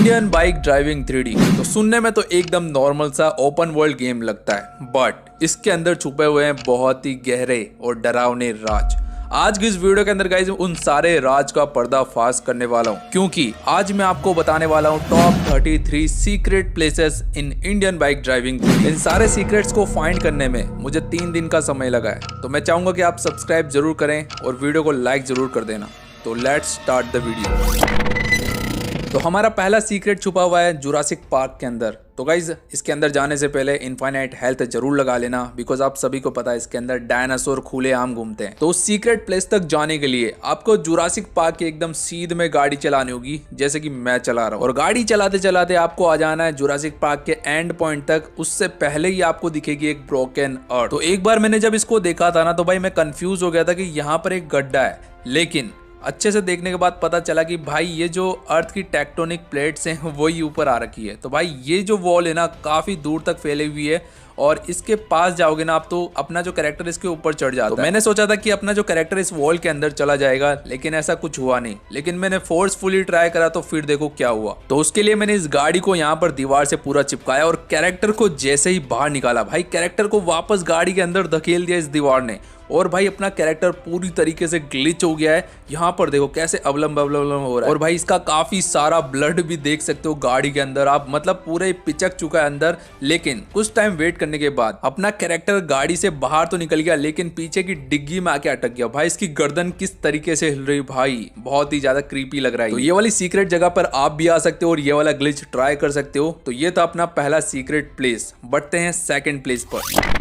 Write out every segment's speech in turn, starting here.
Indian bike driving 3D तो सुनने में तो एकदम नॉर्मल सा ओपन वर्ल्ड गेम लगता है, बट इसके अंदर छुपे हुए हैं बहुत ही गहरे और डरावने राज। आज की इस वीडियो के अंदर गाइस उन सारे राज का पर्दाफाश करने वाला हूँ, क्योंकि आज मैं आपको बताने वाला हूँ top 33 secret places in Indian bike driving. इन सारे सीक्रेट्स को फाइंड करने में मुझे 3 दिन का समय लगा है, तो मैं चाहूंगा कि आप सब्सक्राइब जरूर करें और वीडियो को लाइक जरूर कर देना। तो लेट्स स्टार्ट द वीडियो। तो हमारा पहला सीक्रेट छुपा हुआ है जुरासिक पार्क के अंदर। तो गाइज इसके अंदर जाने से पहले इनफाइनाइट हेल्थ जरूर लगा लेना, बिकॉज आप सभी को पता है इसके अंदर डायनासोर खुले आम घूमते हैं। तो उस सीक्रेट प्लेस तक जाने के लिए आपको जुरासिक पार्क के एकदम सीध में गाड़ी चलानी होगी, जैसे कि मैं चला रहा हूँ। और गाड़ी चलाते चलाते आपको आ जाना है जुरासिक पार्क के एंड पॉइंट तक। उससे पहले ही आपको दिखेगी एक ब्रोकन अर्थ। तो एक बार मैंने जब इसको देखा था ना, तो भाई मैं कंफ्यूज हो गया था कि यहाँ पर एक गड्ढा है, लेकिन अच्छे से देखने के बाद पता चला कि भाई ये जो अर्थ की टेक्टोनिक प्लेट्स हैं वही ऊपर आ रखी है। तो भाई ये जो वॉल है ना काफी दूर तक फैली हुई है, और इसके पास जाओगे ना आप तो अपना जो कैरेक्टर इसके ऊपर चढ़ जाता है। तो मैंने सोचा था कि अपना जो कैरेक्टर इस वॉल के अंदर चला जाएगा, लेकिन ऐसा कुछ हुआ नहीं। लेकिन मैंने फोर्सफुली ट्राई करा तो फिर देखो क्या हुआ। तो उसके लिए मैंने इस गाड़ी को यहाँ पर दीवार से पूरा चिपकाया और कैरेक्टर को जैसे ही बाहर निकाला, भाई कैरेक्टर को वापस गाड़ी के अंदर धकेल दिया इस दीवार ने, और भाई अपना कैरेक्टर पूरी तरीके से ग्लिच हो गया है। यहाँ पर देखो कैसे अवलंब हो रहा है, और भाई इसका काफी सारा ब्लड भी देख सकते हो गाड़ी के अंदर आप, मतलब पूरे पिचक चुका है अंदर। लेकिन कुछ टाइम वेट करने के बाद अपना कैरेक्टर गाड़ी से बाहर तो निकल गया, लेकिन पीछे की डिग्गी में आके अटक गया। भाई इसकी गर्दन किस तरीके से हिल रही, भाई बहुत ही ज्यादा क्रीपी लग रहा है। तो ये वाली सीक्रेट जगह पर आप भी आ सकते हो और ये वाला ग्लिच ट्राई कर सकते हो। तो ये था अपना पहला सीक्रेट प्लेस। बढ़ते हैं सेकंड प्लेस पर।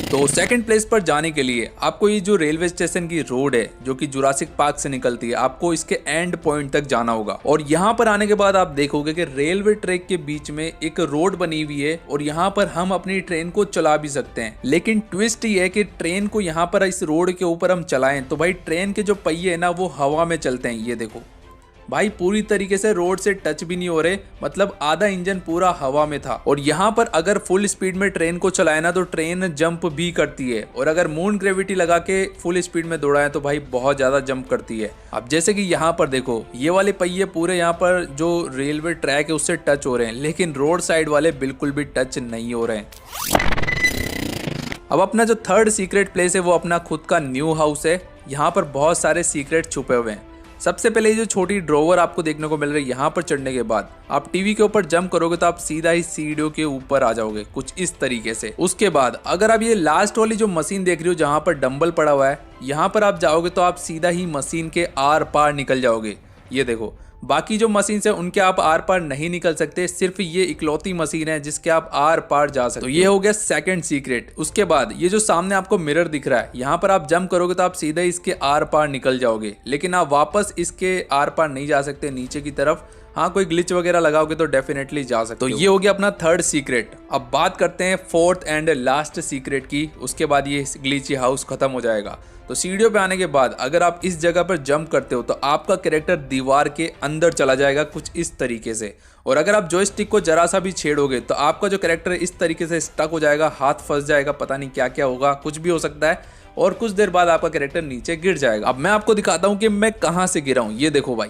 तो सेकंड प्लेस पर जाने के लिए आपको ये जो रेलवे स्टेशन की रोड है जो कि जुरासिक पार्क से निकलती है, आपको इसके एंड पॉइंट तक जाना होगा। और यहाँ पर आने के बाद आप देखोगे कि रेलवे ट्रैक के बीच में एक रोड बनी हुई है, और यहाँ पर हम अपनी ट्रेन को चला भी सकते हैं। लेकिन ट्विस्ट ये है कि ट्रेन को यहाँ पर इस रोड के ऊपर हम चलाएं तो भाई ट्रेन के जो पहिए है ना वो हवा में चलते हैं। ये देखो भाई पूरी तरीके से रोड से टच भी नहीं हो रहे, मतलब आधा इंजन पूरा हवा में था। और यहाँ पर अगर फुल स्पीड में ट्रेन को चलाए ना तो ट्रेन जंप भी करती है, और अगर मून ग्रेविटी लगा के फुल स्पीड में दौड़ाए तो भाई बहुत ज्यादा जंप करती है। अब जैसे कि यहाँ पर देखो ये वाले पहिए पूरे यहाँ पर जो रेलवे ट्रैक है उससे टच हो रहे हैं, लेकिन रोड साइड वाले बिल्कुल भी टच नहीं हो रहे हैं। अब अपना जो थर्ड सीक्रेट प्लेस है वो अपना खुद का न्यू हाउस है। यहाँ पर बहुत सारे सीक्रेट छुपे हुए हैं। सबसे पहले ये जो छोटी ड्रॉवर आपको देखने को मिल रही है, यहाँ पर चढ़ने के बाद आप टीवी के ऊपर जंप करोगे तो आप सीधा ही सीढ़ियों के ऊपर आ जाओगे, कुछ इस तरीके से। उसके बाद अगर आप ये लास्ट वाली जो मशीन देख रही हो जहाँ पर डंबल पड़ा हुआ है, यहाँ पर आप जाओगे तो आप सीधा ही मशीन के आर पार निकल जाओगे। ये देखो बाकी जो मशीन है उनके आप आर पार नहीं निकल सकते, सिर्फ ये इकलौती मशीन है जिसके आप आर पार जा सकते। तो ये हो गया सेकंड सीक्रेट। उसके बाद ये जो सामने आपको मिरर दिख रहा है, यहाँ पर आप जंप करोगे तो आप सीधा इसके आर पार निकल जाओगे, लेकिन आप वापस इसके आर पार नहीं जा सकते नीचे की तरफ। हाँ कोई ग्लिच वगैरह लगाओगे तो डेफिनेटली जा सकते हो। तो ये हो गया अपना थर्ड सीक्रेट। अब बात करते हैं फोर्थ एंड लास्ट सीक्रेट की, उसके बाद ये ग्लिची हाउस खत्म हो जाएगा। तो सीढ़ियों पे आने के बाद अगर आप इस जगह पर जंप करते हो तो आपका कैरेक्टर दीवार के अंदर चला जाएगा कुछ इस तरीके से, और अगर आप जॉयस्टिक को जरा सा भी छेड़ोगे तो आपका जो कैरेक्टर इस तरीके से स्टक हो जाएगा, हाथ फंस जाएगा, पता नहीं क्या क्या होगा, कुछ भी हो सकता है, और कुछ देर बाद आपका कैरेक्टर नीचे गिर जाएगा। अब मैं आपको दिखाता हूँ कि मैं कहाँ से गिरा हूँ। ये देखो भाई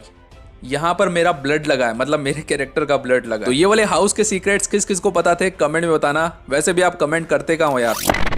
यहाँ पर मेरा ब्लड लगा है, मतलब मेरे कैरेक्टर का ब्लड लगा है। तो ये वाले हाउस के सीक्रेट्स किस किस को पता थे कमेंट में बताना। वैसे भी आप कमेंट करते कहाँ हो यार।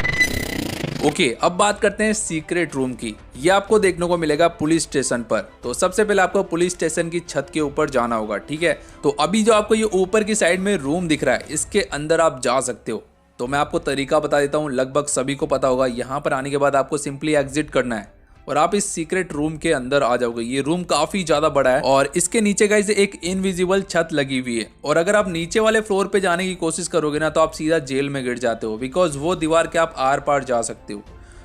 ओके, अब बात करते हैं सीक्रेट रूम की। ये आपको देखने को मिलेगा पुलिस स्टेशन पर। तो सबसे पहले आपको पुलिस स्टेशन की छत के ऊपर जाना होगा, ठीक है। तो अभी जो आपको ये ऊपर की साइड में रूम दिख रहा है, इसके अंदर आप जा सकते हो। तो मैं आपको तरीका बता देता हूँ, लगभग सभी को पता होगा। यहाँ पर आने के बाद आपको सिंपली एग्जिट करना है और आप इस सीक्रेट रूम के अंदर आ जाओगे। ये रूम काफी ज्यादा बड़ा है, और इसके नीचे गाइस एक इनविजिबल छत लगी हुई है, और अगर आप नीचे वाले फ्लोर पे जाने की कोशिश करोगे ना तो आप सीधा जेल में गिर जाते हो, बिकॉज वो दीवार के आप आर पार जा सकते हो।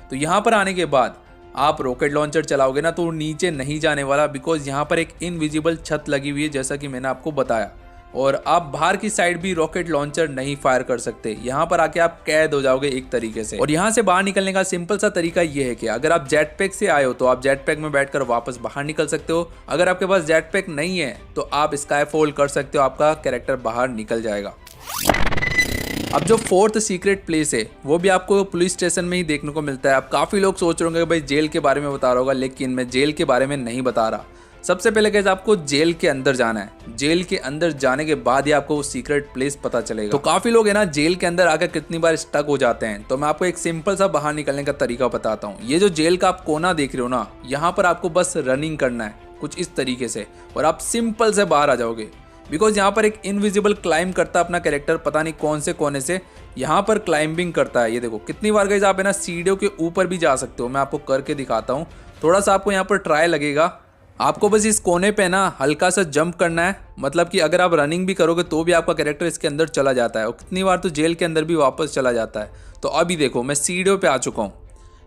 तो यहाँ पर आने के बाद आप रॉकेट लॉन्चर चलाओगे ना तो नीचे नहीं जाने वाला, बिकॉज यहाँ पर एक इनविजिबल छत लगी हुई है जैसा कि मैंने आपको बताया, और आप बाहर की साइड भी रॉकेट लॉन्चर नहीं फायर कर सकते। यहाँ पर आके आप कैद हो जाओगे एक तरीके से। और यहाँ से बाहर निकलने का सिंपल सा तरीका ये है कि अगर आप जेट पैक से आए हो तो आप जेट पैक में बैठकर वापस बाहर निकल सकते हो। अगर आपके पास जेट पैक नहीं है तो आप स्काई फॉल कर सकते हो, आपका कैरेक्टर बाहर निकल जाएगा। अब जो फोर्थ सीक्रेट प्लेस है वो भी आपको पुलिस स्टेशन में ही देखने को मिलता है। अब काफी लोग सोच रहे होंगे कि भाई जेल के बारे में बता रहा होगा, लेकिन मैं जेल के बारे में नहीं बता रहा। सबसे पहले गाइस आपको जेल के अंदर जाना है। जेल के अंदर जाने के बाद ही आपको वो सीक्रेट प्लेस पता चलेगा। तो काफी लोग है ना जेल के अंदर आकर कितनी बार स्टक हो जाते हैं। तो मैं आपको एक सिंपल सा बाहर निकलने का तरीका बताता हूँ। ये जो जेल का आप कोना देख रहे हो ना, यहाँ पर आपको बस रनिंग करना है कुछ इस तरीके से और आप सिंपल से बाहर आ जाओगे। बिकॉज यहाँ पर एक इनविजिबल क्लाइंब करता है अपना कैरेक्टर, पता नहीं कौन से कोने से यहाँ पर क्लाइंबिंग करता है। ये देखो कितनी बार गाइस आप है ना सीढ़ियों के ऊपर भी जा सकते हो। मैं आपको करके दिखाता हूँ, थोड़ा सा आपको यहाँ पर ट्राई लगेगा। आपको बस इस कोने पे ना हल्का सा जंप करना है, मतलब कि अगर आप रनिंग भी करोगे तो भी आपका कैरेक्टर इसके अंदर चला जाता है और कितनी बार तो जेल के अंदर भी वापस चला जाता है। तो अभी देखो मैं सीढ़ियों पे आ चुका हूँ।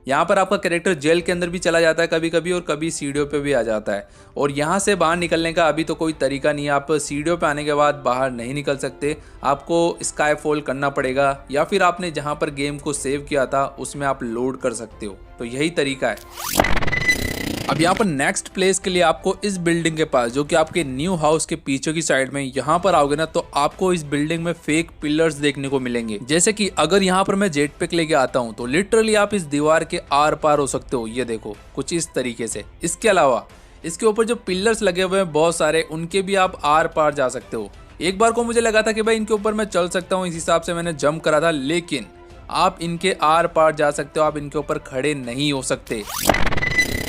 यहाँ पर आपका कैरेक्टर जेल के अंदर भी चला जाता है कभी कभी और कभी सीढ़ियों पे भी आ जाता है। और यहाँ से बाहर निकलने का अभी तो कोई तरीका नहीं है। आप सीढ़ियों पे आने के बाद बाहर नहीं निकल सकते, आपको स्काई फॉल करना पड़ेगा या फिर आपने जहाँ पर गेम को सेव किया था उसमें आप लोड कर सकते हो। तो यही तरीका है। अब यहाँ पर नेक्स्ट प्लेस के लिए आपको इस बिल्डिंग के पास, जो कि आपके न्यू हाउस के पीछे की साइड में, यहाँ पर आओगे ना तो आपको इस बिल्डिंग में फेक पिलर्स देखने को मिलेंगे। जैसे कि अगर यहाँ पर मैं जेट पैक लेके आता हूँ तो लिटरली आप इस दीवार के आर पार हो सकते हो। ये देखो कुछ इस तरीके से। इसके अलावा इसके ऊपर जो पिलर्स लगे हुए हैं बहुत सारे, उनके भी आप आर पार जा सकते हो। एक बार को मुझे लगा था कि भाई इनके ऊपर मैं चल सकता हूँ, इस हिसाब से मैंने जंप करा था, लेकिन आप इनके आर पार जा सकते हो, आप इनके ऊपर खड़े नहीं हो सकते।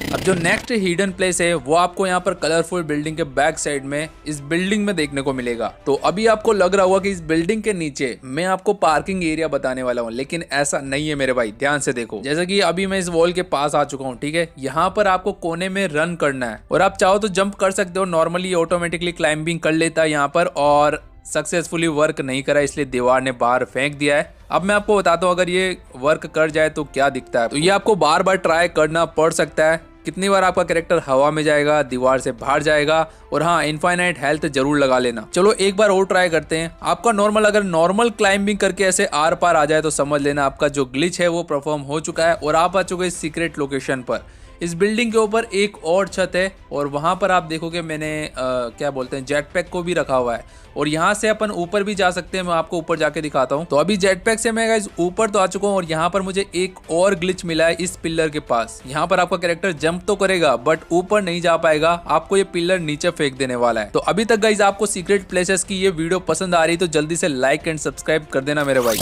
अब जो नेक्स्ट हिडन प्लेस है वो आपको यहाँ पर कलरफुल बिल्डिंग के बैक साइड में इस बिल्डिंग में देखने को मिलेगा। तो अभी आपको लग रहा होगा कि इस बिल्डिंग के नीचे मैं आपको पार्किंग एरिया बताने वाला हूँ, लेकिन ऐसा नहीं है मेरे भाई। ध्यान से देखो, जैसे कि अभी मैं इस वॉल के पास आ चुका हूँ, ठीक है। यहाँ पर आपको कोने में रन करना है और आप चाहो तो जंप कर सकते हो। नॉर्मली ऑटोमेटिकली क्लाइंबिंग कर लेता है यहाँ पर, और सक्सेसफुली वर्क नहीं करा इसलिए दीवार ने बाहर फेंक दिया है। अब मैं आपको बताता हूँ अगर ये वर्क कर जाए तो क्या दिखता है। तो ये आपको बार बार ट्राई करना पड़ सकता है। कितनी बार आपका कैरेक्टर हवा में जाएगा, दीवार से बाहर जाएगा, और हाँ इनफाइनाइट हेल्थ जरूर लगा लेना। चलो एक बार और ट्राई करते हैं। आपका नॉर्मल अगर नॉर्मल क्लाइंबिंग करके ऐसे आर पार आ जाए तो समझ लेना आपका जो ग्लिच है वो परफॉर्म हो चुका है और आप आ चुके हैं सीक्रेट लोकेशन पर। इस बिल्डिंग के ऊपर एक और छत है और वहां पर आप देखोगे मैंने क्या बोलते हैं जेट पैक को भी रखा हुआ है और यहाँ से अपन ऊपर भी जा सकते हैं। मैं आपको ऊपर जाके दिखाता हूँ। तो अभी जेट पैक से मैं गाइस ऊपर तो आ चुका हूँ और यहाँ पर मुझे एक और ग्लिच मिला है इस पिलर के पास। यहाँ पर आपका कैरेक्टर जंप तो करेगा बट ऊपर नहीं जा पाएगा, आपको ये पिलर नीचे फेंक देने वाला है। तो अभी तक गाइस आपको सीक्रेट प्लेसेस की ये वीडियो पसंद आ रही तो जल्दी से लाइक एंड सब्सक्राइब कर देना मेरे भाई।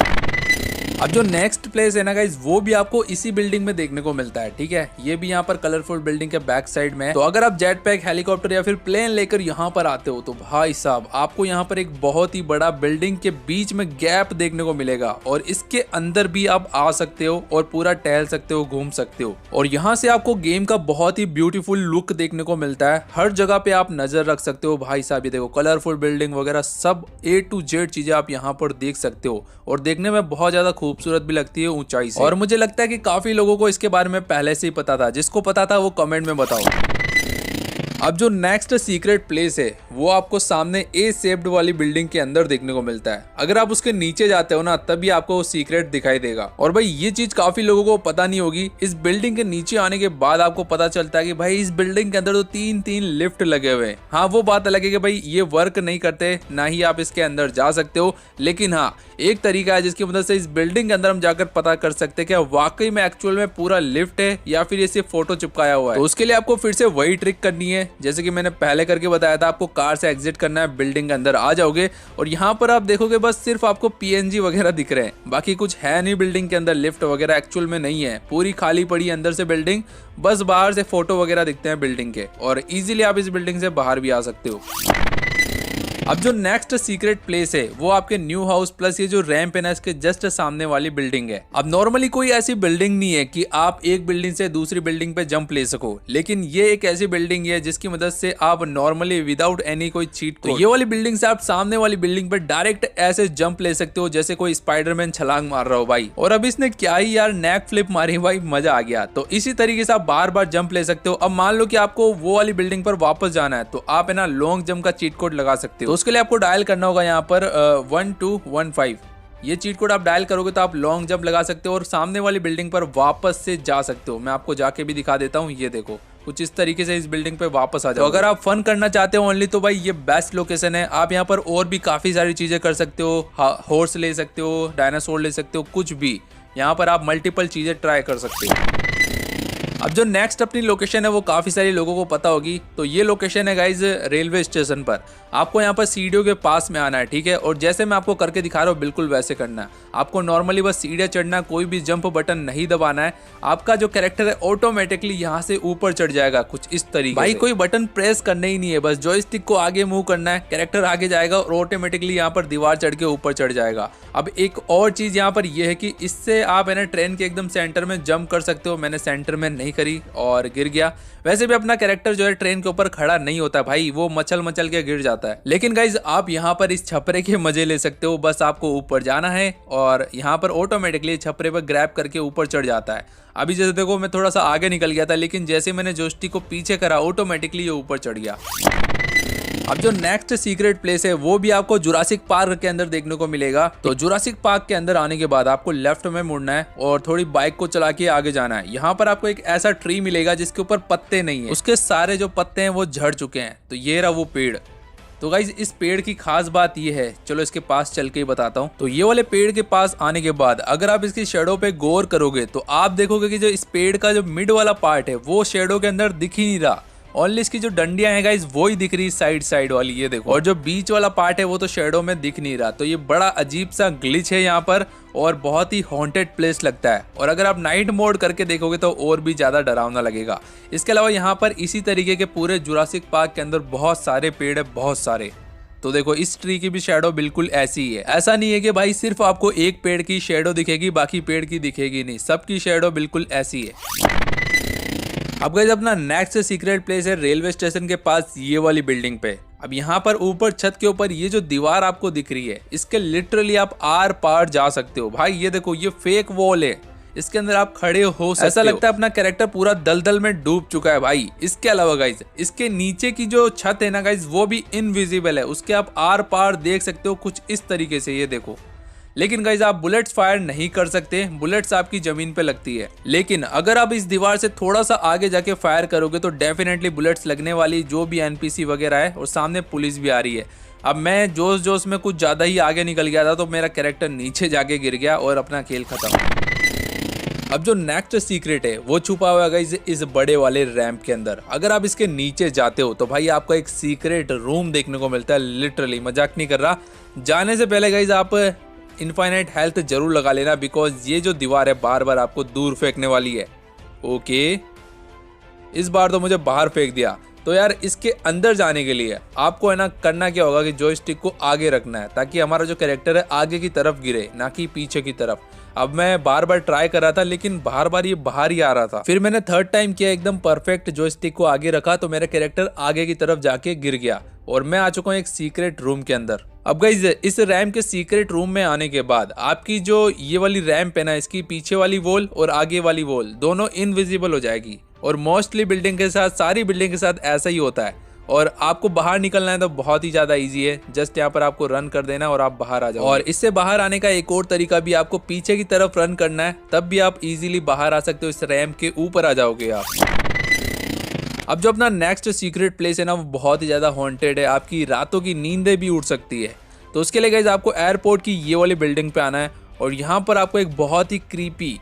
अब जो नेक्स्ट प्लेस है ना गाइज वो भी आपको इसी बिल्डिंग में देखने को मिलता है, ठीक है। ये भी यहाँ पर कलरफुल बिल्डिंग के बैक साइड में है। तो अगर आप जेट पैक, हेलीकॉप्टर या फिर प्लेन लेकर यहाँ पर आते हो तो भाई साहब आपको यहाँ पर एक बहुत ही बड़ा बिल्डिंग के बीच में गैप देखने को मिलेगा और इसके अंदर भी आप आ सकते हो और पूरा टहल सकते हो, घूम सकते हो। और यहाँ से आपको गेम का बहुत ही ब्यूटीफुल लुक देखने को मिलता है। हर जगह पे आप नजर रख सकते हो भाई साहब। ये देखो कलरफुल बिल्डिंग वगैरह सब A to Z चीजें आप यहाँ पर देख सकते हो और देखने में बहुत ज्यादा खूबसूरत भी लगती है ऊंचाई से। और मुझे लगता है कि काफी लोगों को इसके बारे में पहले से ही पता था। जिसको पता था वो कमेंट में बताओ। अब जो नेक्स्ट सीक्रेट प्लेस है वो आपको सामने ए शेप्ड वाली बिल्डिंग के अंदर देखने को मिलता है। अगर आप उसके नीचे जाते हो ना तभी आपको वो सीक्रेट दिखाई देगा। और भाई ये चीज काफी लोगों को पता नहीं होगी। इस बिल्डिंग के नीचे आने के बाद आपको पता चलता है कि भाई इस बिल्डिंग के अंदर तो 3 लिफ्ट लगे हुए हैं। हाँ वो बात अलग है कि भाई ये वर्क नहीं करते, ना ही आप इसके अंदर जा सकते हो, लेकिन हाँ एक तरीका है जिसकी मदद से इस बिल्डिंग के अंदर हम जाकर पता कर सकते हैं कि वाकई में एक्चुअल में पूरा लिफ्ट है या फिर ये सिर्फ फोटो चिपकाया हुआ है। तो उसके लिए आपको फिर से वही ट्रिक करनी है जैसे कि मैंने पहले करके बताया था। आपको कार से एग्जिट करना है, बिल्डिंग के अंदर आ जाओगे और यहाँ पर आप देखोगे बस सिर्फ आपको PNG वगैरह दिख रहे हैं, बाकी कुछ है नहीं बिल्डिंग के अंदर। लिफ्ट वगैरह एक्चुअल में नहीं है, पूरी खाली पड़ी है अंदर से बिल्डिंग, बस बाहर से फोटो वगैरह दिखते हैं बिल्डिंग के और इजीली आप इस बिल्डिंग से बाहर भी आ सकते हो। अब जो नेक्स्ट सीक्रेट प्लेस है वो आपके न्यू हाउस प्लस ये जो रैंप है ना इसके जस्ट सामने वाली बिल्डिंग है। अब नॉर्मली कोई ऐसी बिल्डिंग नहीं है कि आप एक बिल्डिंग से दूसरी बिल्डिंग पे जंप ले सको, लेकिन ये एक ऐसी बिल्डिंग है जिसकी मदद से आप नॉर्मली विदाउट एनी कोई चीट कोड, ये वाली बिल्डिंग से आप सामने वाली बिल्डिंग पे डायरेक्ट ऐसे जंप ले सकते हो जैसे कोई स्पाइडरमैन छलांग मार रहा हो भाई। और अब इसने क्या ही यार नेक फ्लिप मारी भाई, मजा आ गया। तो इसी तरीके से आप बार बार जंप ले सकते हो। अब मान लो कि आपको वो वाली बिल्डिंग पर वापस जाना है तो आप है ना लॉन्ग जंप का चीट कोड लगा सकते हो। तो उसके लिए आपको डायल करना होगा यहाँ पर 1215। ये चीट कोड आप डायल करोगे तो आप लॉन्ग जंप लगा सकते हो और सामने वाली बिल्डिंग पर वापस से जा सकते हो। मैं आपको जाके भी दिखा देता हूँ। ये देखो कुछ इस तरीके से इस बिल्डिंग पे वापस आ जाओ। तो अगर आप फन करना चाहते हो ओनली तो भाई ये बेस्ट लोकेशन है। आप यहाँ पर और भी काफी सारी चीजें कर सकते हो, हॉर्स ले सकते हो, डायनासोर ले सकते हो, कुछ भी यहाँ पर आप मल्टीपल चीजें ट्राई कर सकते हो। अब जो नेक्स्ट अपनी लोकेशन है वो काफ़ी सारे लोगों को पता होगी। तो ये लोकेशन है गाइज रेलवे स्टेशन पर। आपको यहाँ पर सीढ़ियों के पास में आना है, ठीक है। और जैसे मैं आपको करके दिखा रहा हूँ बिल्कुल वैसे करना है। आपको नॉर्मली बस सीढ़ियाँ चढ़ना है, कोई भी जंप बटन नहीं दबाना है। आपका जो कैरेक्टर है ऑटोमेटिकली यहाँ से ऊपर चढ़ जाएगा कुछ इस तरीके भाई। कोई बटन प्रेस करना ही नहीं है, बस जॉयस्टिक को आगे मूव करना है, कैरेक्टर आगे जाएगा और ऑटोमेटिकली यहाँ पर दीवार चढ़ के ऊपर चढ़ जाएगा। अब एक और चीज़ यहाँ पर यह है कि इससे आप है ना ट्रेन के एकदम सेंटर में जंप कर सकते हो। मैंने सेंटर में नहीं करी और गिर गया। वैसे भी अपना कैरेक्टर जो है ट्रेन के ऊपर खड़ा नहीं होता भाई, वो मचल मचल के गिर जाता है। लेकिन गाइज आप यहाँ पर इस छपरे के मजे ले सकते हो। बस आपको ऊपर जाना है और यहाँ पर ऑटोमेटिकली छपरे पर ग्रैब करके ऊपर चढ़ जाता है। अभी जैसे देखो मैं थोड़ा सा आगे निकल गया था, लेकिन जैसे मैंने जॉयस्टिक को पीछे करा ऑटोमेटिकली ये ऊपर चढ़ गया। अब जो नेक्स्ट सीक्रेट प्लेस है वो भी आपको जुरासिक पार्क के अंदर देखने को मिलेगा। तो जुरासिक पार्क के अंदर आने के बाद आपको लेफ्ट में मुड़ना है और थोड़ी बाइक को चला के आगे जाना है। यहाँ पर आपको एक ऐसा ट्री मिलेगा जिसके ऊपर पत्ते नहीं है, उसके सारे जो पत्ते हैं वो झड़ चुके हैं। तो ये रहा वो पेड़। तो गाइज इस पेड़ की खास बात ये है, चलो इसके पास चल के ही बताता हूँ। तो ये वाले पेड़ के पास आने के बाद अगर आप इसकी शेडो पे गौर करोगे तो आप देखोगे कि जो इस पेड़ का जो मिड वाला पार्ट है वो शेडो के अंदर दिख ही नहीं रहा। ओनली इसकी जो डंडियां हैं गाइस वो ही दिख रही साइड वाली, ये देखो। और जो बीच वाला पार्ट है वो तो शेडो में दिख नहीं रहा। तो ये बड़ा अजीब सा ग्लिच है यहाँ पर और बहुत ही हॉन्टेड प्लेस लगता है। और अगर आप नाइट मोड करके देखोगे तो और भी ज्यादा डरावना लगेगा। इसके अलावा यहाँ पर इसी तरीके के पूरे जुरासिक पार्क के अंदर बहुत सारे पेड़ है, बहुत सारे। तो देखो इस ट्री की भी शेडो बिल्कुल ऐसी ही है। ऐसा नहीं है कि भाई सिर्फ आपको एक पेड़ की शेडो दिखेगी बाकी पेड़ की दिखेगी नहीं, सबकी शेडो बिल्कुल ऐसी है। अब गाइस अपना नेक्स्ट सीक्रेट प्लेस है रेलवे स्टेशन के पास ये वाली बिल्डिंग पे। अब यहाँ पर ऊपर छत के ऊपर ये जो दीवार आपको दिख रही है इसके लिटरली आप आर पार जा सकते हो भाई। ये देखो ये फेक वॉल है, इसके अंदर आप खड़े हो सकते हो। ऐसा लगता है अपना कैरेक्टर पूरा दलदल में डूब चुका है भाई। इसके अलावा गाइस इसके नीचे की जो छत है ना गाइस वो भी इनविजिबल है, उसके आप आर पार देख सकते हो कुछ इस तरीके से, ये देखो। लेकिन गाइज आप बुलेट्स फायर नहीं कर सकते, बुलेट्स आपकी जमीन पे लगती है। लेकिन अगर आप इस दीवार से थोड़ा सा आगे जाके फायर करोगे तो डेफिनेटली बुलेट्स लगने वाली, जो भी एनपीसी वगैरह है, और सामने पुलिस भी आ रही है। अब मैं जोश में कुछ ज्यादा ही आगे निकल गया था तो मेरा कैरेक्टर नीचे जाके गिर गया और अपना खेल खत्म। अब जो नेक्स्ट सीक्रेट है वो छुपा हुआ है गाइस इस बड़े वाले रैंप के अंदर। अगर आप इसके नीचे जाते हो तो भाई आपको एक सीक्रेट रूम देखने को मिलता है। लिटरली मजाक नहीं कर रहा। जाने से पहले गाइस आप इनफाइनाइट हेल्थ जरूर लगा लेना, बिकॉज ये जो दीवार है बार बार आपको दूर फेंकने वाली है। ओके इस बार तो मुझे बाहर फेंक दिया। तो यार इसके अंदर जाने के लिए आपको है ना करना क्या होगा कि जॉयस्टिक को आगे रखना है ताकि हमारा जो कैरेक्टर है आगे की तरफ गिरे, ना कि पीछे की तरफ। अब मैं बार बार ट्राई कर रहा था लेकिन बार बार ये बाहर ही आ रहा था। फिर मैंने थर्ड टाइम किया, एकदम परफेक्ट जॉयस्टिक को आगे रखा तो मेरा कैरेक्टर आगे की तरफ जाके गिर गया और मैं आ चुका हूँ एक सीक्रेट रूम के अंदर। अब गाइस इस रैम्प के सीक्रेट रूम में आने के बाद आपकी जो ये वाली रैम्प है ना, इसकी पीछे वाली वॉल और आगे वाली वॉल दोनों इनविजिबल हो जाएगी। और मोस्टली बिल्डिंग के साथ, सारी बिल्डिंग के साथ ऐसा ही होता है। और आपको बाहर निकलना है तो बहुत ही ज्यादा इजी है, जस्ट यहाँ पर आपको रन कर देना और आप बाहर आ जाओ। और इससे बाहर आने का एक और तरीका भी, आपको पीछे की तरफ रन करना है, तब भी आप इजीली बाहर आ सकते हो। इस रैम्प के ऊपर आ जाओगे आप। अब जो अपना नेक्स्ट सीक्रेट प्लेस है ना वो बहुत ही ज्यादा हॉन्टेड है, आपकी रातों की नींदें भी उड़ सकती है। तो उसके लिए गाइस आपको एयरपोर्ट की ये वाली बिल्डिंग पे आना है और यहाँ पर आपको एक बहुत ही क्रीपी,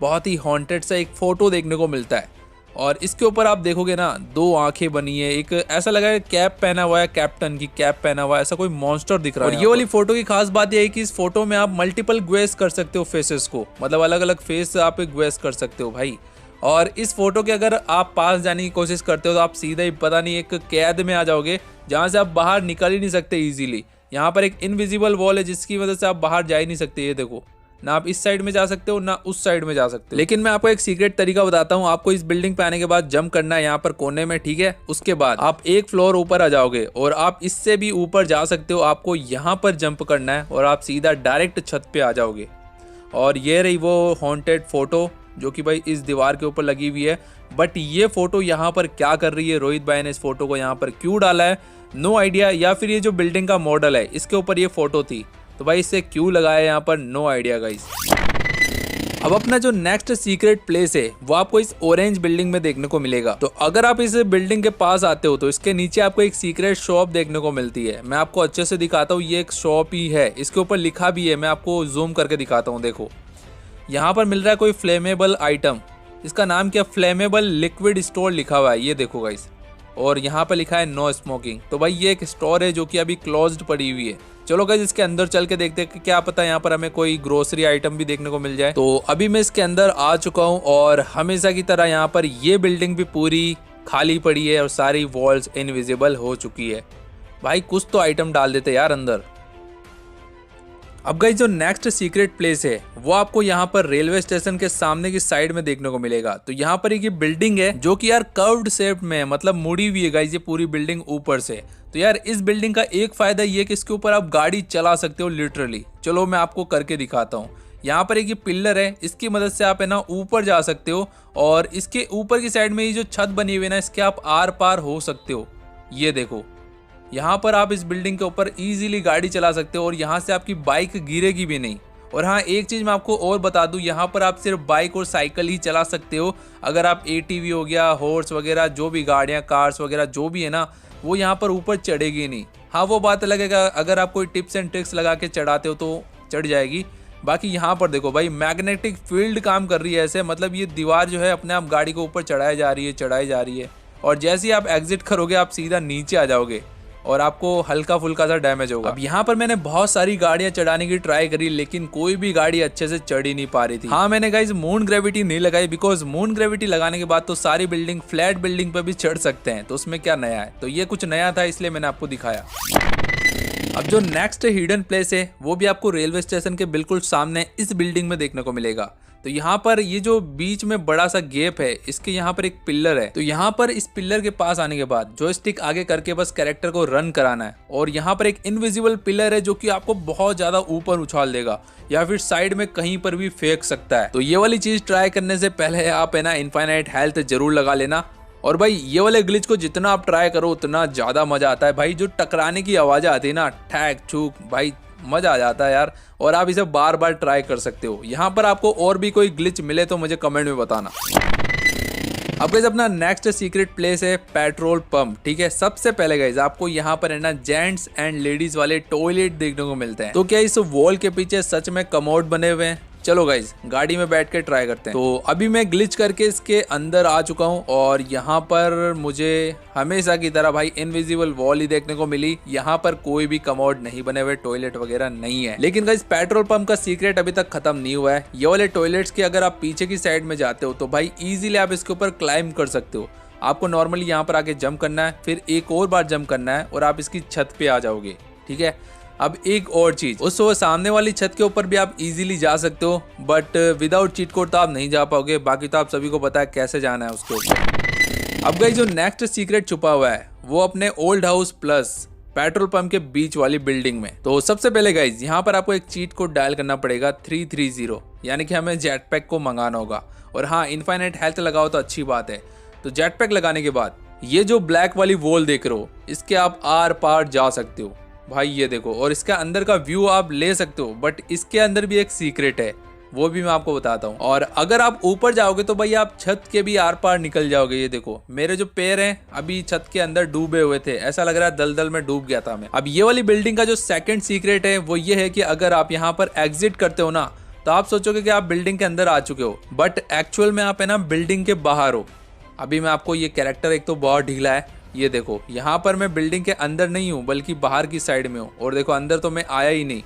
बहुत ही हॉन्टेड सा एक फोटो देखने को मिलता है। और इसके ऊपर आप देखोगे ना दो आंखें बनी है, एक ऐसा लगा है कैप पहना हुआ है, कैप्टन की कैप पहना हुआ है, ऐसा कोई मॉन्स्टर दिख रहा है। और ये वाली फोटो की खास बात यह है कि इस फोटो में आप मल्टीपल ग्वेस कर सकते हो फेसेस को, मतलब अलग अलग फेस आप ग्वेस कर सकते हो भाई। और इस फोटो के अगर आप पास जाने की कोशिश करते हो तो आप सीधा ही पता नहीं एक कैद में आ जाओगे जहाँ से आप बाहर निकल ही नहीं सकते इजीली। यहाँ पर एक इनविजिबल वॉल है जिसकी वजह से आप बाहर जा ही नहीं सकते। ये देखो ना आप इस साइड में जा सकते हो ना उस साइड में जा सकते हो। लेकिन मैं आपको एक सीक्रेट तरीका बताता हूँ। आपको इस बिल्डिंग पे आने के बाद जंप करना है यहाँ पर कोने में, ठीक है। उसके बाद आप एक फ्लोर ऊपर आ जाओगे और आप इससे भी ऊपर जा सकते हो। आपको यहाँ पर जंप करना है और आप सीधा डायरेक्ट छत पे आ जाओगे। और ये रही वो हॉन्टेड फोटो जो कि भाई इस दीवार के ऊपर लगी हुई है। बट ये फोटो यहाँ पर क्या कर रही है, रोहित भाई ने इस फोटो को यहाँ पर क्यों डाला है, नो आइडिया। या फिर ये जो बिल्डिंग का मॉडल है इसके ऊपर ये फोटो थी तो भाई इसे क्यों लगाया यहाँ पर, नो आइडिया गाइस। अब अपना जो नेक्स्ट सीक्रेट प्लेस है वो आपको इस ऑरेंज बिल्डिंग में देखने को मिलेगा। तो अगर आप इस बिल्डिंग के पास आते हो तो इसके नीचे आपको एक सीक्रेट शॉप देखने को मिलती है। मैं आपको अच्छे से दिखाता हूँ, ये एक शॉप ही है, इसके ऊपर लिखा भी है, मैं आपको जूम करके दिखाता हूँ। देखो यहाँ पर मिल रहा है कोई फ्लेमेबल आइटम, इसका नाम क्या, फ्लेमेबल लिक्विड स्टोर लिखा हुआ है, ये देखो गाइस। और यहाँ पर लिखा है नो स्मोकिंग। तो भाई ये एक स्टोर है जो कि अभी क्लोज्ड पड़ी हुई है। चलो गाइस इसके अंदर चल के देखते हैं कि क्या पता यहाँ पर हमें कोई ग्रोसरी आइटम भी देखने को मिल जाए। तो अभी मैं इसके अंदर आ चुका हूँ और हमेशा की तरह यहाँ पर ये बिल्डिंग भी पूरी खाली पड़ी है और सारी वॉल्स इनविजिबल हो चुकी है। भाई कुछ तो आइटम डाल देते यार अंदर। अब गाइस जो नेक्स्ट सीक्रेट प्लेस है वो आपको यहाँ पर रेलवे स्टेशन के सामने की साइड में देखने को मिलेगा। तो यहाँ पर एक बिल्डिंग है जो कि यार कर्व्ड शेप में है, मतलब मुड़ी हुई है गाइस ये पूरी बिल्डिंग ऊपर से। तो यार इस बिल्डिंग का एक फायदा ये कि इसके ऊपर आप गाड़ी चला सकते हो लिटरली। चलो मैं आपको करके दिखाता हूँ। यहाँ पर एक ये पिलर है, इसकी मदद से आप है ना ऊपर जा सकते हो और इसके ऊपर की साइड में ये जो छत बनी हुई है ना, इसके आप आर पार हो सकते हो। ये देखो यहाँ पर आप इस बिल्डिंग के ऊपर इजीली गाड़ी चला सकते हो और यहाँ से आपकी बाइक गिरेगी भी नहीं। और हाँ एक चीज़ मैं आपको और बता दूँ, यहाँ पर आप सिर्फ बाइक और साइकिल ही चला सकते हो। अगर आप ATV हो गया, हॉर्स वगैरह जो भी गाड़ियाँ, कार्स वगैरह जो भी है ना, वो यहाँ पर ऊपर चढ़ेगी नहीं। हाँ वो बात अलग है, अगर आप कोई टिप्स एंड ट्रिक्स लगा के चढ़ाते हो तो चढ़ जाएगी। बाकी यहाँ पर देखो भाई मैग्नेटिक फील्ड काम कर रही है ऐसे, मतलब ये दीवार जो है अपने आप गाड़ी को ऊपर चढ़ाई जा रही है। और जैसे ही आप एग्जिट करोगे आप सीधा नीचे आ जाओगे और आपको हल्का फुल्का सा डैमेज होगा। अब यहाँ पर मैंने बहुत सारी गाड़ियां चढ़ाने की ट्राई करी लेकिन कोई भी गाड़ी अच्छे से चढ़ ही नहीं पा रही थी। हाँ मैंने गाइस मून ग्रेविटी नहीं लगाई, बिकॉज मून ग्रेविटी लगाने के बाद तो सारी बिल्डिंग फ्लैट बिल्डिंग पे भी चढ़ सकते हैं, तो उसमें क्या नया है। तो ये कुछ नया था इसलिए मैंने आपको दिखाया। अब जो नेक्स्ट हिडन प्लेस है वो भी आपको रेलवे स्टेशन के बिल्कुल सामने इस बिल्डिंग में देखने को मिलेगा। तो यहाँ पर ये जो बीच में बड़ा सा गैप है, इसके यहाँ पर एक पिलर है। तो यहाँ पर इस पिलर के पास आने के बाद जो स्टिक आगे करके बस कैरेक्टर को रन कराना है और यहाँ पर एक इनविजिबल पिलर है जो कि आपको बहुत ज्यादा ऊपर उछाल देगा या फिर साइड में कहीं पर भी फेंक सकता है। तो ये वाली चीज ट्राई करने से पहले आप है ना इनफाइनाइट हेल्थ जरूर लगा लेना। और भाई ये वाले ग्लिच को जितना आप ट्राई करो उतना ज्यादा मजा आता है। भाई जो टकराने की आवाज आती है ना, ठैक छूक, भाई मजा आ जाता है यार। और आप इसे बार बार ट्राई कर सकते हो। यहाँ पर आपको और भी कोई ग्लिच मिले तो मुझे कमेंट में बताना। अब गाइस अपना नेक्स्ट सीक्रेट प्लेस है पेट्रोल पंप। ठीक है, सबसे पहले गाइस आपको यहाँ पर है ना जेंट्स एंड लेडीज वाले टॉयलेट देखने को मिलते हैं। तो क्या इस वॉल के पीछे सच में कमोड बने हुए हैं? चलो गाइज गाड़ी में बैठ के ट्राई करते हैं। तो अभी मैं ग्लिच करके इसके अंदर आ चुका हूँ और यहाँ पर मुझे हमेशा की तरह भाई इनविजिबल वॉल ही देखने को मिली। यहाँ पर कोई भी कमोड नहीं बने हुए, टॉयलेट वगैरह नहीं है। लेकिन गाइज पेट्रोल पंप का सीक्रेट अभी तक खत्म नहीं हुआ है। ये वाले टॉयलेट्स के अगर आप पीछे की साइड में जाते हो तो भाई इजीली आप इसके ऊपर क्लाइंब कर सकते हो। आपको नॉर्मली यहाँ पर आके जंप करना है, फिर एक और बार जंप करना है और आप इसकी छत पे आ जाओगे। ठीक है, अब एक और चीज, उस सामने वाली छत के ऊपर भी आप इजीली जा सकते हो, बट विदाउट चीट कोड तो आप नहीं जा पाओगे। बाकी तो आप सभी को पता है कैसे जाना है उसके ऊपर। अब गाइस जो नेक्स्ट सीक्रेट छुपा हुआ है वो अपने old house plus petrol pump के बीच वाली बिल्डिंग में। तो सबसे पहले गाइस यहाँ पर आपको एक चीट कोड डायल करना पड़ेगा 330, यानी कि हमें जेट पैक को मंगाना होगा। और हाँ इनफाइनाइट हेल्थ लगाओ तो अच्छी बात है। तो जेट पैक लगाने के बाद ये जो ब्लैक वाली वॉल देख रहे हो, इसके आप आर पार जा सकते हो भाई, ये देखो। और इसका अंदर का व्यू आप ले सकते हो, बट इसके अंदर भी एक सीक्रेट है, वो भी मैं आपको बताता हूँ। और अगर आप ऊपर जाओगे तो भाई आप छत के भी आर पार निकल जाओगे। ये देखो मेरे जो पैर हैं अभी छत के अंदर डूबे हुए थे, ऐसा लग रहा है दलदल में डूब गया था मैं। अब ये वाली बिल्डिंग का जो सेकंड सीक्रेट है वो ये है कि अगर आप यहाँ पर एग्जिट करते हो ना तो आप सोचोगे कि आप बिल्डिंग के अंदर आ चुके हो, बट एक्चुअल में आप है ना बिल्डिंग के बाहर हो। अभी मैं आपको ये कैरेक्टर एक तो बहुत ढीला है, ये देखो यहाँ पर मैं बिल्डिंग के अंदर नहीं हूँ बल्कि बाहर की साइड में हूँ। और देखो अंदर तो मैं आया ही नहीं।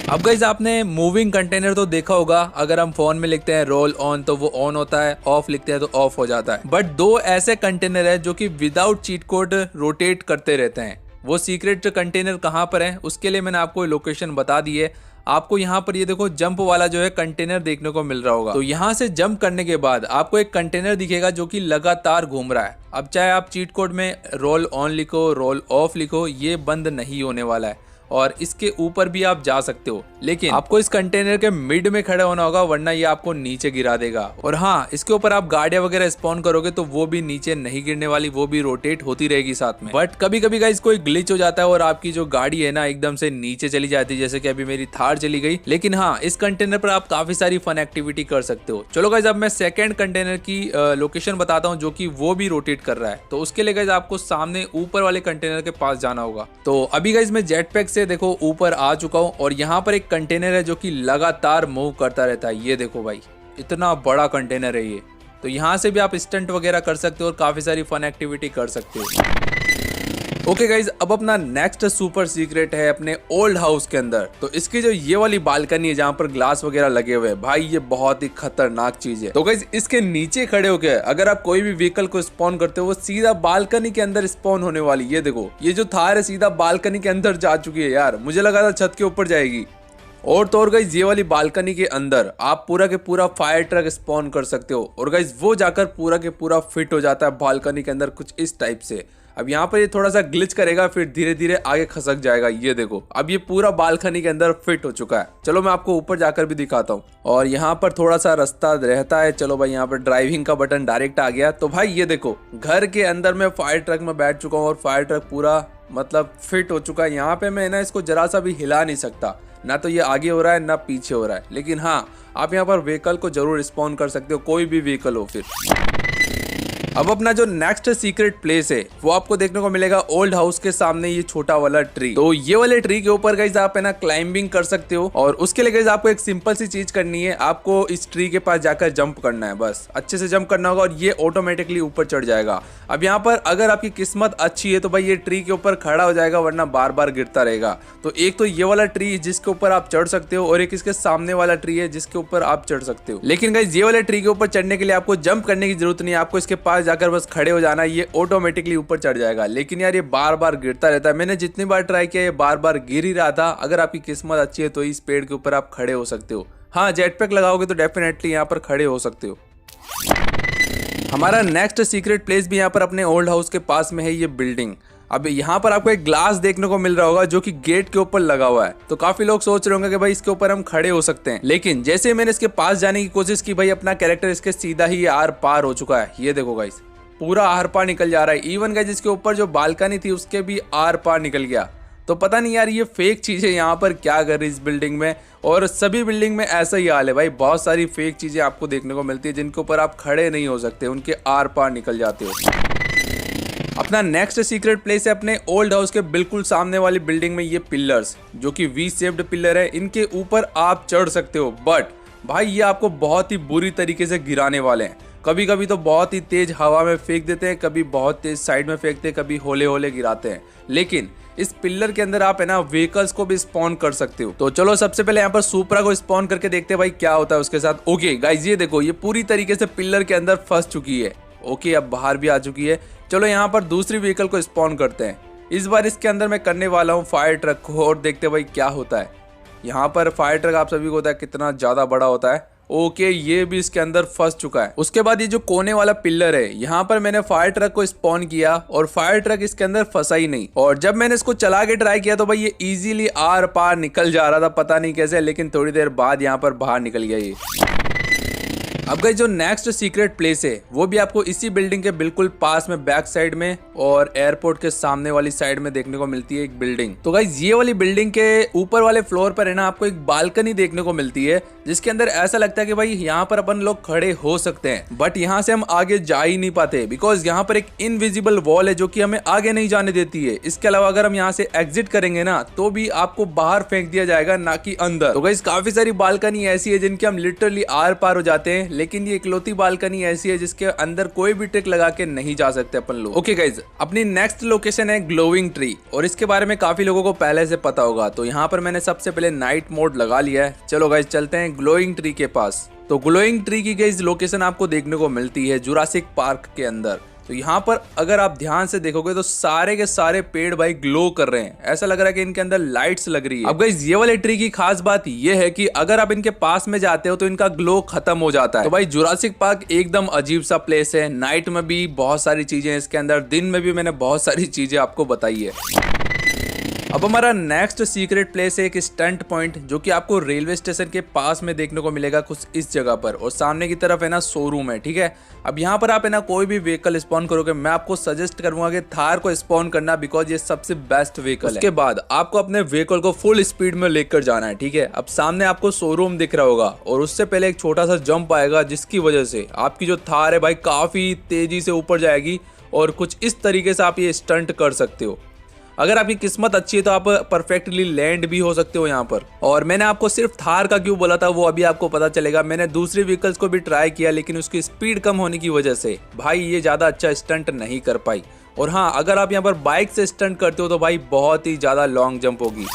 अब गाइस आपने मूविंग कंटेनर तो देखा होगा, अगर हम फोन में लिखते हैं रोल ऑन तो वो ऑन होता है, ऑफ लिखते हैं तो ऑफ हो जाता है। बट दो ऐसे कंटेनर है जो कि विदाउट चीट कोड रोटेट करते रहते हैं। वो सीक्रेट कंटेनर कहाँ पर है उसके लिए मैंने आपको लोकेशन बता दी है। आपको यहाँ पर ये देखो जंप वाला जो है कंटेनर देखने को मिल रहा होगा। तो यहाँ से जंप करने के बाद आपको एक कंटेनर दिखेगा जो कि लगातार घूम रहा है। अब चाहे आप चीट कोड में रोल ऑन लिखो, रोल ऑफ लिखो, ये बंद नहीं होने वाला है और इसके ऊपर भी आप जा सकते हो, लेकिन आपको इस कंटेनर के मिड में खड़े होना होगा वरना ये आपको नीचे गिरा देगा। और हाँ इसके ऊपर आप गाड़ियां वगैरह स्पॉन करोगे तो वो भी नीचे नहीं गिरने वाली, वो भी रोटेट होती रहेगी साथ में। बट कभी कभी गाइस कोई ग्लिच हो जाता है और आपकी जो गाड़ी है ना एकदम से नीचे चली जाती है, जैसे कि अभी मेरी थार चली गई। लेकिन हाँ इस कंटेनर पर आप काफी सारी फन एक्टिविटी कर सकते हो। चलो गाइस अब मैं सेकेंड कंटेनर की लोकेशन बताता हूँ जो कि वो भी रोटेट कर रहा है। तो उसके लिए गाइस आपको सामने ऊपर वाले कंटेनर के पास जाना होगा। तो अभी गाइस मैं जेट पैक से देखो ऊपर आ चुका हूँ और यहाँ पर एक कंटेनर है जो कि लगातार मूव करता रहता है। ये देखो भाई इतना बड़ा कंटेनर है ये। तो यहाँ से भी आप स्टंट वगैरह कर सकते हो और काफ़ी सारी फन एक्टिविटी कर सकते हो। ओके गाइज, अब अपना नेक्स्ट सुपर सीक्रेट है अपने ओल्ड हाउस के अंदर। तो इसकी जो ये वाली बालकनी है जहाँ पर ग्लास वगैरह लगे हुए हैं, भाई ये बहुत ही खतरनाक चीज है। तो गाइज इसके नीचे खड़े होके अगर आप कोई भी व्हीकल को स्पॉन करते हो वो सीधा बालकनी के अंदर स्पॉन होने वाली। ये देखो, ये जो थार है सीधा बालकनी के अंदर जा चुकी है यार, मुझे लगा था छत के ऊपर जाएगी। और तो और गाइज ये वाली बालकनी के अंदर आप पूरा के पूरा फायर ट्रक स्पॉन कर सकते हो और गाइज वो जाकर पूरा के पूरा फिट हो जाता है बालकनी के अंदर कुछ इस टाइप से। अब यहाँ पर ये थोड़ा सा ग्लिच करेगा फिर धीरे धीरे आगे खसक जाएगा। ये देखो, अब ये पूरा बालकनी के अंदर फिट हो चुका है। चलो मैं आपको ऊपर जाकर भी दिखाता हूँ। और यहाँ पर थोड़ा सा रास्ता रहता है। चलो भाई, यहाँ पर ड्राइविंग का बटन डायरेक्ट आ गया। तो भाई ये देखो, घर के अंदर मैं फायर ट्रक में बैठ चुका हूँ और फायर ट्रक पूरा मतलब फिट हो चुका है। यहाँ पे मैं ना इसको जरा सा भी हिला नहीं सकता, ना तो ये आगे हो रहा है ना पीछे हो रहा है। लेकिन हाँ, आप यहाँ पर व्हीकल को जरूर स्पॉन कर सकते हो, कोई भी व्हीकल हो फिर। अब अपना जो नेक्स्ट सीक्रेट प्लेस है वो आपको देखने को मिलेगा ओल्ड हाउस के सामने, ये छोटा वाला ट्री। तो ये वाले ट्री के ऊपर गाइस आप है ना क्लाइंबिंग कर सकते हो और उसके लिए गाइस आपको एक सिंपल सी चीज करनी है, आपको इस ट्री के पास जाकर जंप करना है। बस अच्छे से जंप करना होगा और ये ऑटोमेटिकली ऊपर चढ़ जाएगा। अब यहाँ पर अगर आपकी किस्मत अच्छी है तो भाई ये ट्री के ऊपर खड़ा हो जाएगा, वरना बार बार गिरता रहेगा। तो एक तो ये वाला ट्री जिसके ऊपर आप चढ़ सकते हो और एक इसके सामने वाला ट्री है जिसके ऊपर आप चढ़ सकते हो। लेकिन गाइस ये वाले ट्री के ऊपर चढ़ने के लिए आपको जंप करने की जरूरत नहीं है, आपको इसके पास जाकर बस खड़े हो जाना, ये ऑटोमेटिकली ऊपर चढ़ जाएगा। लेकिन यार ये बार बार गिरता रहता है, मैंने जितनी बार ट्राई किया ये बार बार गिर ही रहा था। अगर आपकी किस्मत अच्छी है तो इस पेड़ के ऊपर आप खड़े हो सकते हो। हाँ, जेट पैक लगाओगे तो डेफिनेटली यहाँ पर खड़े हो सकते हो। हमारा नेक्स्ट सीक्रेट प्लेस भी यहाँ पर अपने ओल्ड हाउस के पास में है, ये बिल्डिंग। अब यहाँ पर आपको एक ग्लास देखने को मिल रहा होगा जो कि गेट के ऊपर लगा हुआ है। तो काफी लोग सोच रहे होंगे कि भाई इसके ऊपर हम खड़े हो सकते हैं, लेकिन जैसे मैंने इसके पास जाने की कोशिश की भाई अपना कैरेक्टर इसके सीधा ही आर पार हो चुका है। ये देखो गाइस, पूरा आर पार निकल जा रहा है। इवन गाइस जिसके ऊपर जो बालकनी थी उसके भी आर पार निकल गया। तो पता नहीं यार ये फेक चीजें यहाँ पर क्या कर रही इस बिल्डिंग में, और सभी बिल्डिंग में ऐसा ही हाल है भाई। बहुत सारी फेक चीजें आपको देखने को मिलती है जिनके ऊपर आप खड़े नहीं हो सकते, उनके आर पार निकल जाते हो। अपना नेक्स्ट सीक्रेट प्लेस है अपने ओल्ड हाउस के बिल्कुल सामने वाली बिल्डिंग में, ये पिलर्स जो कि वी शेप्ड पिलर है, इनके ऊपर आप चढ़ सकते हो। बट भाई ये आपको बहुत ही बुरी तरीके से गिराने वाले हैं। कभी कभी तो बहुत ही तेज हवा में फेंक देते हैं, कभी बहुत तेज साइड में फेंकते हैं, कभी होले होले गिराते हैं। लेकिन इस पिलर के अंदर आप है ना व्हीकल्स को भी स्पॉन कर सकते हो। तो चलो सबसे पहले यहाँ पर सुपरा को स्पॉन करके देखते हैं भाई क्या होता है उसके साथ। ओके गाइज, ये देखो ये पूरी तरीके से पिलर के अंदर फंस चुकी है। ओके, अब बाहर भी आ चुकी है। चलो यहाँ पर दूसरी व्हीकल को स्पॉन करते हैं। इस बार इसके अंदर मैं करने वाला हूँ फायर ट्रक को, और देखते हैं भाई क्या होता है। यहाँ पर फायर ट्रक आप सभी को होता है कितना ज्यादा बड़ा होता है। ओके, ये भी इसके अंदर फंस चुका है। उसके बाद ये जो कोने वाला पिलर है, यहाँ पर मैंने फायर ट्रक को स्पॉन किया और फायर ट्रक इसके अंदर फंसा ही नहीं। और जब मैंने इसको चला के ट्राई किया तो भाई ये इजीली आर पार निकल जा रहा था, पता नहीं कैसे, लेकिन थोड़ी देर बाद यहाँ पर बाहर निकल गया ये। अब गाइस जो नेक्स्ट सीक्रेट प्लेस है वो भी आपको इसी बिल्डिंग के बिल्कुल पास में बैक साइड में और एयरपोर्ट के सामने वाली साइड में देखने को मिलती है एक बिल्डिंग। तो गाइस ये वाली बिल्डिंग के ऊपर वाले फ्लोर पर है ना आपको एक बालकनी देखने को मिलती है, जिसके अंदर ऐसा लगता है कि भाई यहाँ पर अपन लोग खड़े हो सकते हैं। बट यहाँ से हम आगे जा ही नहीं पाते, बिकॉज यहाँ पर एक इनविजिबल वॉल है जो कि हमें आगे नहीं जाने देती है। इसके अलावा अगर हम यहाँ से एग्जिट करेंगे ना तो भी आपको बाहर फेंक दिया जाएगा, ना कि अंदर। तो गाइस काफी सारी बालकनी ऐसी है जिनके हम लिटरली आर पार हो जाते हैं, लेकिन ये इकलौती बालकनी ऐसी है जिसके अंदर कोई भी ट्रिक लगा के नहीं जा सकते अपन लोग। ओके गाइज, अपनी नेक्स्ट लोकेशन है ग्लोइंग ट्री, और इसके बारे में काफी लोगों को पहले से पता होगा। तो यहाँ पर मैंने सबसे पहले नाइट मोड लगा लिया है। चलो गाइज चलते हैं ग्लोइंग ट्री के पास। तो ग्लोइंग ट्री की गाइज लोकेशन आपको देखने को मिलती है जुरासिक पार्क के अंदर। तो यहाँ पर अगर आप ध्यान से देखोगे तो सारे के सारे पेड़ भाई ग्लो कर रहे हैं, ऐसा लग रहा है कि इनके अंदर लाइट्स लग रही है। अब गाइस ये वाले ट्री की खास बात ये है कि अगर आप इनके पास में जाते हो तो इनका ग्लो खत्म हो जाता है। तो भाई जुरासिक पार्क एकदम अजीब सा प्लेस है। नाइट में भी बहुत सारी चीजें हैं इसके अंदर, दिन में भी मैंने बहुत सारी चीजें आपको बताई है। अब हमारा नेक्स्ट सीक्रेट प्लेस है एक स्टंट पॉइंट, जो कि आपको रेलवे स्टेशन के पास में देखने को मिलेगा कुछ इस जगह पर, और सामने की तरफ है ना शोरूम है, ठीक है। अब यहाँ पर आप है ना कोई भी व्हीकल स्पॉन करोगे, मैं आपको सजेस्ट करूंगा कि थार को स्पॉन करना, बिकॉज ये सबसे बेस्ट व्हीकल है। उसके बाद आपको अपने व्हीकल को फुल स्पीड में लेकर जाना है, ठीक है। अब सामने आपको शोरूम दिख रहा होगा और उससे पहले एक छोटा सा जंप आएगा, जिसकी वजह से आपकी जो थार है भाई काफी तेजी से ऊपर जाएगी और कुछ इस तरीके से आप ये स्टंट कर सकते हो। अगर आपकी किस्मत अच्छी है तो आप परफेक्टली लैंड भी हो सकते हो यहाँ पर। और मैंने आपको सिर्फ थार का क्यों बोला था वो अभी आपको पता चलेगा। मैंने दूसरी व्हीकल्स को भी ट्राई किया लेकिन उसकी स्पीड कम होने की वजह से भाई ये ज़्यादा अच्छा स्टंट नहीं कर पाई। और हाँ, अगर आप यहाँ पर बाइक से स्टंट करते हो तो भाई बहुत ही ज़्यादा लॉन्ग जंप होगी।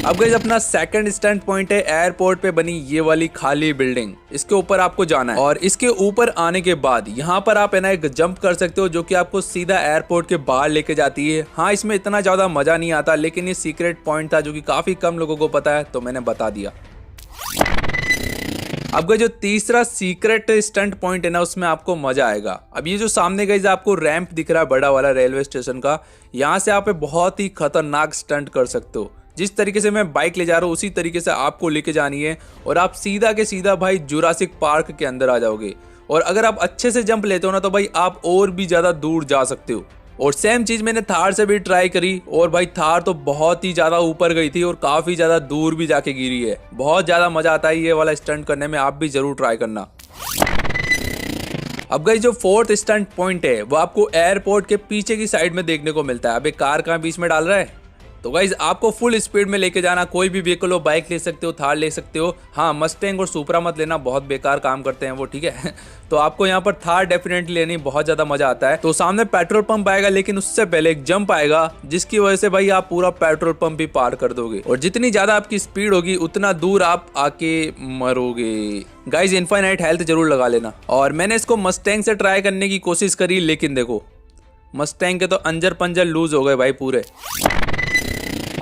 अब गाइस अपना सेकंड स्टंट पॉइंट है एयरपोर्ट पे बनी ये वाली खाली बिल्डिंग। इसके ऊपर आपको जाना है और इसके ऊपर आने के बाद यहाँ पर आप है ना एक जंप कर सकते हो जो कि आपको सीधा एयरपोर्ट के बाहर लेके जाती है। हाँ, इसमें इतना ज्यादा मजा नहीं आता लेकिन ये सीक्रेट पॉइंट था जो कि काफी कम लोगों को पता है तो मैंने बता दिया। अब जो तीसरा सीक्रेट स्टंट पॉइंट है ना उसमें आपको मजा आएगा। अब ये जो सामने गाइस आपको रैंप दिख रहा है बड़ा वाला रेलवे स्टेशन का, यहाँ से आप बहुत ही खतरनाक स्टंट कर सकते हो। जिस तरीके से मैं बाइक ले जा रहा हूँ उसी तरीके से आपको लेके जानी है और आप सीधा के सीधा भाई जुरासिक पार्क के अंदर आ जाओगे। और अगर आप अच्छे से जंप लेते हो ना तो भाई आप और भी ज्यादा दूर जा सकते हो। और सेम चीज मैंने थार से भी ट्राई करी और भाई थार तो बहुत ही ज्यादा ऊपर गई थी और काफी ज्यादा दूर भी जाके गिरी है। बहुत ज्यादा मजा आता है ये वाला स्टंट करने में, आप भी जरूर ट्राई करना। अब गाइस जो फोर्थ स्टंट पॉइंट है वो आपको एयरपोर्ट के पीछे की साइड में देखने को मिलता है। अबे कार कहाँ बीच में डाल रहा है? तो गाइज आपको फुल स्पीड में लेके जाना। कोई भी व्हीकल हो, बाइक ले सकते हो, थार ले सकते हो। हाँ, मस्टैंग और सुपरा मत लेना, बहुत बेकार काम करते हैं वो, ठीक है। तो आपको यहाँ पर थार डेफिनेटली लेनी, बहुत ज्यादा मजा आता है। तो सामने पेट्रोल पंप आएगा लेकिन उससे पहले एक जंप आएगा जिसकी वजह से भाई आप पूरा पेट्रोल पंप भी पार कर दोगे। और जितनी ज्यादा आपकी स्पीड होगी उतना दूर आप आके मरोगे। गाइज इनफाइनाइट हेल्थ जरूर लगा लेना। और मैंने इसको मस्टैंग से ट्राई करने की कोशिश करी लेकिन देखो मस्टैंग के तो अंजर पंजर लूज हो गए भाई पूरे।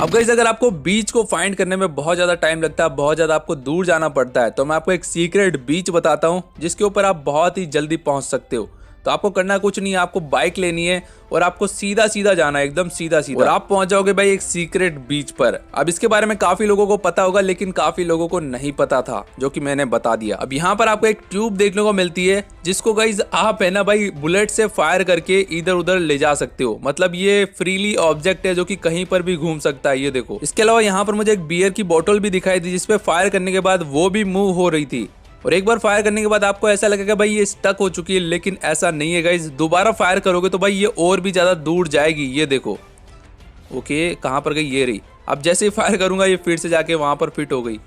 अब गाइस अगर आपको बीच को फाइंड करने में बहुत ज़्यादा टाइम लगता है, बहुत ज़्यादा आपको दूर जाना पड़ता है, तो मैं आपको एक सीक्रेट बीच बताता हूँ जिसके ऊपर आप बहुत ही जल्दी पहुँच सकते हो। तो आपको करना कुछ नहीं है, आपको बाइक लेनी है और आपको सीधा सीधा जाना है, एकदम सीधा सीधा, और आप पहुंच जाओगे भाई एक सीक्रेट बीच पर। अब इसके बारे में काफी लोगों को पता होगा लेकिन काफी लोगों को नहीं पता था जो कि मैंने बता दिया। अब यहाँ पर आपको एक ट्यूब देखने को मिलती है जिसको गाइज आप है ना भाई बुलेट से फायर करके इधर उधर ले जा सकते हो। मतलब ये फ्रीली ऑब्जेक्ट है जो कि कहीं पर भी घूम सकता है, ये देखो। इसके अलावा यहाँ पर मुझे एक बियर की बोतल भी दिखाई दी जिसपे फायर करने के बाद वो भी मूव हो रही थी। और एक बार फायर करने के बाद आपको ऐसा लगेगा भाई ये स्टक हो चुकी है, लेकिन ऐसा नहीं है गाइज। दोबारा फायर करोगे तो भाई ये और भी ज्यादा दूर जाएगी, ये देखो। ओके, कहाँ पर गई? ये रही। अब जैसे ही फायर करूंगा ये फिर से जाके वहां पर फिट हो गई।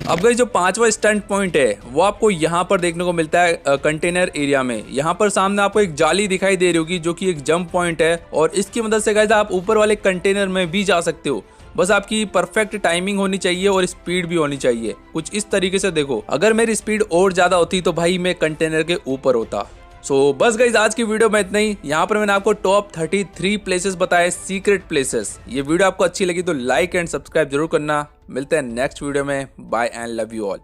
अब गाइज जो पांचवा स्टंट पॉइंट है वो आपको यहाँ पर देखने को मिलता है कंटेनर एरिया में। यहाँ पर सामने आपको एक जाली दिखाई दे रही होगी जो कि एक जंप पॉइंट है और इसकी मदद से गाइज आप ऊपर वाले कंटेनर में भी जा सकते हो। बस आपकी परफेक्ट टाइमिंग होनी चाहिए और स्पीड भी होनी चाहिए। कुछ इस तरीके से देखो, अगर मेरी स्पीड और ज्यादा होती तो भाई मैं कंटेनर के ऊपर होता। सो बस गाइज आज की वीडियो में इतना ही। यहाँ पर मैंने आपको टॉप 33 प्लेसेस बताए, सीक्रेट प्लेसेस। ये वीडियो आपको अच्छी लगी तो लाइक एंड सब्सक्राइब जरूर करना। मिलते हैं नेक्स्ट वीडियो में। Bye and love you all.